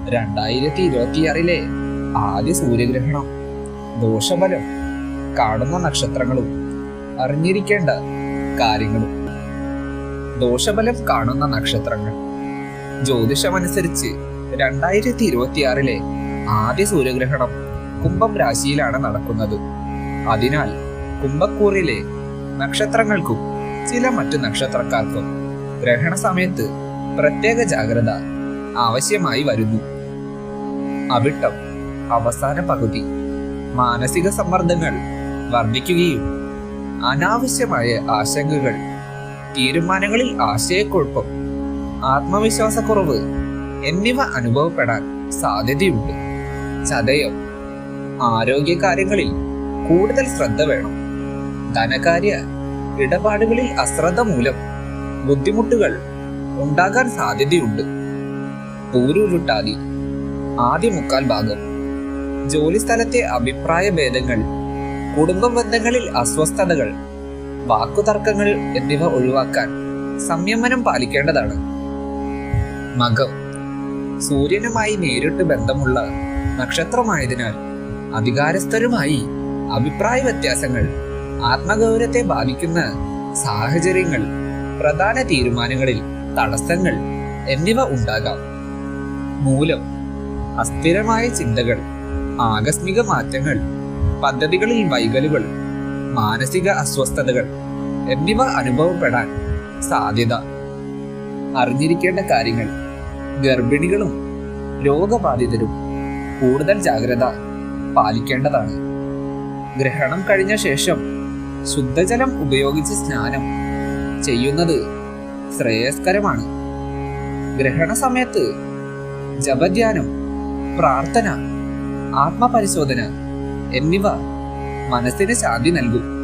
2026 ആദ്യ സൂര്യഗ്രഹണം, ദോഷഫലം, കാണുന്ന നക്ഷത്രങ്ങളും അറിഞ്ഞിരിക്കേണ്ട കാര്യങ്ങളും. ദോഷഫലം കാണുന്ന നക്ഷത്രങ്ങൾ. ജ്യോതിഷമനുസരിച്ച് 2026 ആദ്യ സൂര്യഗ്രഹണം കുംഭം രാശിയിലാണ് നടക്കുന്നത്. അതിനാൽ കുംഭക്കൂറിലെ നക്ഷത്രങ്ങൾക്കും ചില മറ്റു നക്ഷത്രക്കാർക്കും ഗ്രഹണ സമയത്ത് പ്രത്യേക ജാഗ്രത ആവശ്യമായി വരുന്നു. അവിട്ടം അവസാന പകുതി. മാനസിക സമ്മർദ്ദങ്ങൾ വർദ്ധിക്കുകയും അനാവശ്യമായ ആശങ്കകൾ, തീരുമാനങ്ങളിൽ ആശയക്കുഴപ്പം, ആത്മവിശ്വാസക്കുറവ് എന്നിവ അനുഭവപ്പെടാൻ സാധ്യതയുണ്ട്. ചതയം ആരോഗ്യകാര്യങ്ങളിൽ കൂടുതൽ ശ്രദ്ധ വേണം. ധനകാര്യ ഇടപാടുകളിൽ അശ്രദ്ധ മൂലം ബുദ്ധിമുട്ടുകൾ ഉണ്ടാകാൻ സാധ്യതയുണ്ട്. പൂരുരുട്ടാതി ആദ്യ മുക്കാൽ ഭാഗം. ജോലിസ്ഥലത്തെ അഭിപ്രായ ഭേദങ്ങൾ, കുടുംബ ബന്ധങ്ങളിൽ അസ്വസ്ഥതകൾ, വാക്കുതർക്കങ്ങൾ എന്നിവ ഒഴിവാക്കാൻ സംയമനം പാലിക്കേണ്ടതാണ്. മകം സൂര്യനുമായി നേരിട്ട് ബന്ധമുള്ള നക്ഷത്രമായതിനാൽ അധികാരസ്ഥരുമായി അഭിപ്രായ വ്യത്യാസങ്ങൾ, ആത്മഗൗരവത്തെ ബാധിക്കുന്ന സാഹചര്യങ്ങൾ, പ്രധാന തീരുമാനങ്ങളിൽ തടസ്സങ്ങൾ എന്നിവ ഉണ്ടാകാം. മൂലം അസ്ഥിരമായ ചിന്തകൾ, ആകസ്മിക മാറ്റങ്ങൾ, പദ്ധതികളിൽ വൈകലുകൾ, മാനസിക അസ്വസ്ഥതകൾ എന്നിവ അനുഭവപ്പെടാൻ സാധ്യത. അറിഞ്ഞിരിക്കേണ്ട കാര്യങ്ങൾ. ഗർഭിണികളും രോഗബാധിതരും കൂടുതൽ ജാഗ്രത പാലിക്കേണ്ടതാണ്. ഗ്രഹണം കഴിഞ്ഞ ശേഷം ശുദ്ധജലം ഉപയോഗിച്ച് സ്നാനം ചെയ്യുന്നത് ശ്രേയസ്കരമാണ്. ഗ്രഹണ സമയത്ത് ജപധ്യാനം, പ്രാർത്ഥന, ആത്മപരിശോധന എന്നിവ മനസ്സിന് ശാന്തി നൽകും.